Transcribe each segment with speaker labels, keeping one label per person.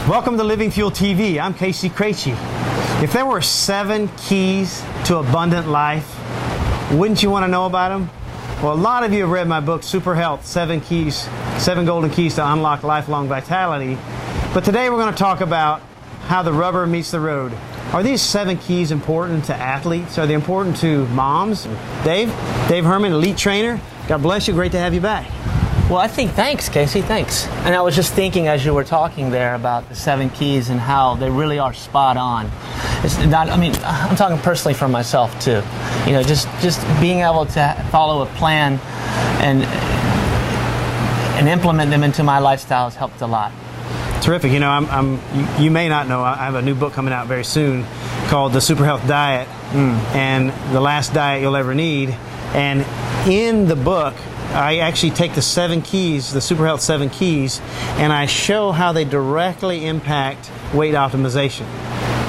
Speaker 1: Welcome to Living Fuel TV. I'm KC Craichy. If there were 7 keys to abundant life, wouldn't you want to know about them? Well, a lot of you have read my book, Super Health, 7 Golden Keys to Unlock Lifelong Vitality. But today we're going to talk about how the rubber meets the road. Are these 7 keys important to athletes? Are they important to moms? Dave Herman, elite trainer. God bless you. Great to have you back.
Speaker 2: Well, thanks, Casey, thanks. And I was just thinking as you were talking there about the 7 keys and how they really are spot on. It's not, I'm talking personally for myself too. You know, just being able to follow a plan and implement them into my lifestyle has helped a lot.
Speaker 1: Terrific. You know, you may not know, I have a new book coming out very soon called The Super Health Diet and the Last Diet You'll Ever Need. And in the book, I actually take the 7 keys, the Super Health 7 keys, and I show how they directly impact weight optimization.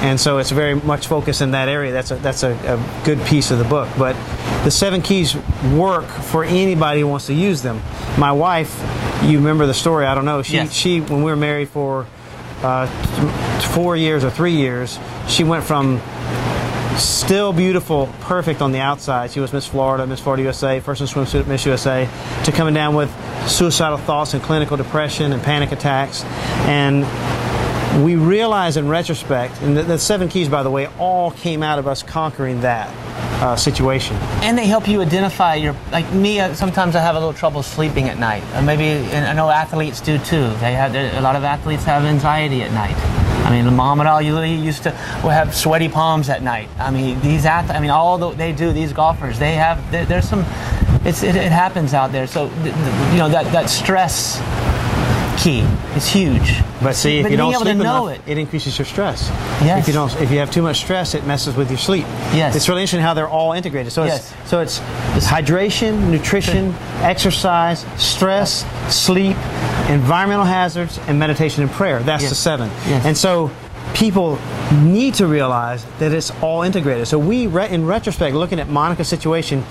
Speaker 1: And so it's very much focused in that area. That's a good piece of the book. But the 7 keys work for anybody who wants to use them. My wife, you remember the story, I don't know, she when we were married for 4 years or 3 years, she went from still beautiful, perfect on the outside. She was Miss Florida USA, first in swimsuit Miss USA, to coming down with suicidal thoughts and clinical depression and panic attacks. And we realize in retrospect, and the 7 keys, by the way, all came out of us conquering that situation.
Speaker 2: And they help you identify like me, sometimes I have a little trouble sleeping at night. And I know athletes do too. A lot of athletes have anxiety at night. I mean, Muhammad Ali used to have sweaty palms at night. I mean, they do, these golfers, there's some, it happens out there. So, you know, that stress key is huge.
Speaker 1: But see, if you don't sleep enough,
Speaker 2: it
Speaker 1: increases your stress.
Speaker 2: Yes.
Speaker 1: If you have too much stress, it messes with your sleep.
Speaker 2: Yes.
Speaker 1: It's really interesting how they're all integrated. So it's hydration, nutrition, exercise, stress, sleep, environmental hazards, and meditation and prayer. That's the 7.
Speaker 2: Yes.
Speaker 1: And so people need to realize that it's all integrated. So in retrospect, looking at Monica's situation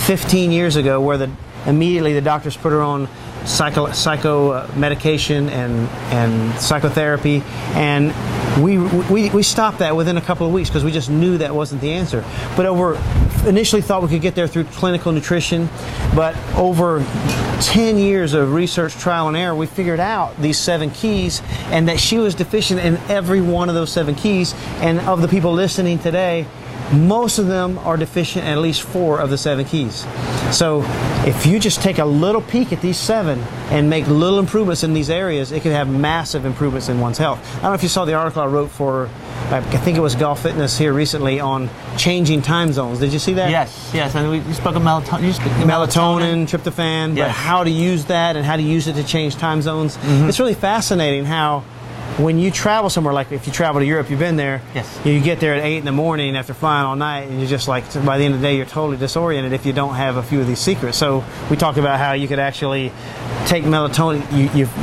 Speaker 1: 15 years ago, where immediately the doctors put her on psycho medication and psychotherapy, and we stopped that within a couple of weeks because we just knew that wasn't the answer. But initially thought we could get there through clinical nutrition, but over 10 years of research, trial and error, we figured out these 7 keys, and that she was deficient in every one of those 7 keys. And of the people listening today, most of them are deficient in at least 4 of the 7 keys. So if you just take a little peek at these 7 and make little improvements in these areas, it can have massive improvements in one's health. I don't know if you saw the article I wrote for, I think it was Golf Fitness here recently, on changing time zones. Did you see that?
Speaker 2: Yes. And we spoke of melatonin,
Speaker 1: tryptophan, but how to use that and how to use it to change time zones. It's really fascinating how when you travel somewhere, like if you travel to Europe, you've been there, you get there at 8 in the morning after flying all night, and you're just like, by the end of the day, you're totally disoriented if you don't have a few of these secrets. So we talked about how you could actually take melatonin.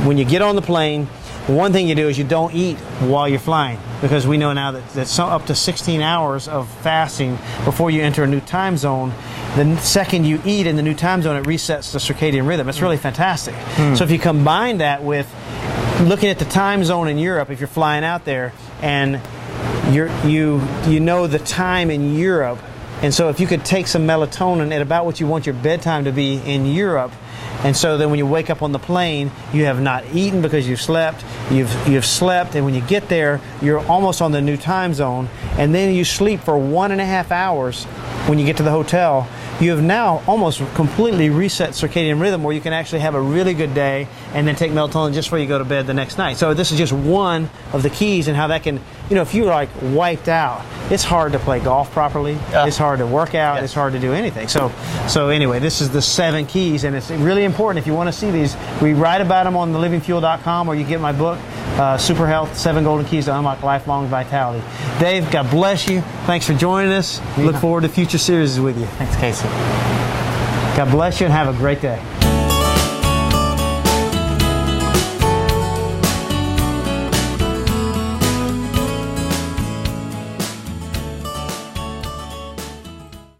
Speaker 1: When you get on the plane, one thing you do is you don't eat while you're flying, because we know now that up to 16 hours of fasting before you enter a new time zone. The second you eat in the new time zone, it resets the circadian rhythm. It's really fantastic. So if you combine that with looking at the time zone in Europe, if you're flying out there and you know the time in Europe, and so if you could take some melatonin at about what you want your bedtime to be in Europe, and so then when you wake up on the plane, you have not eaten because you've slept, and when you get there, you're almost on the new time zone, and then you sleep for 1.5 hours when you get to the hotel. You have now almost completely reset circadian rhythm, where you can actually have a really good day and then take melatonin just before you go to bed the next night. So this is just one of the keys, and how that can, you know, if you're like wiped out, it's hard to play golf properly. It's hard to work out. It's hard to do anything. So anyway, this is the 7 keys, and it's really important. If you want to see these, we write about them on thelivingfuel.com, or you get my book, Super Health, 7 Golden Keys to Unlock Lifelong Vitality. Dave, God bless you. Thanks for joining us. Look forward to future series with you.
Speaker 2: Thanks, Casey.
Speaker 1: God bless you and have a great day.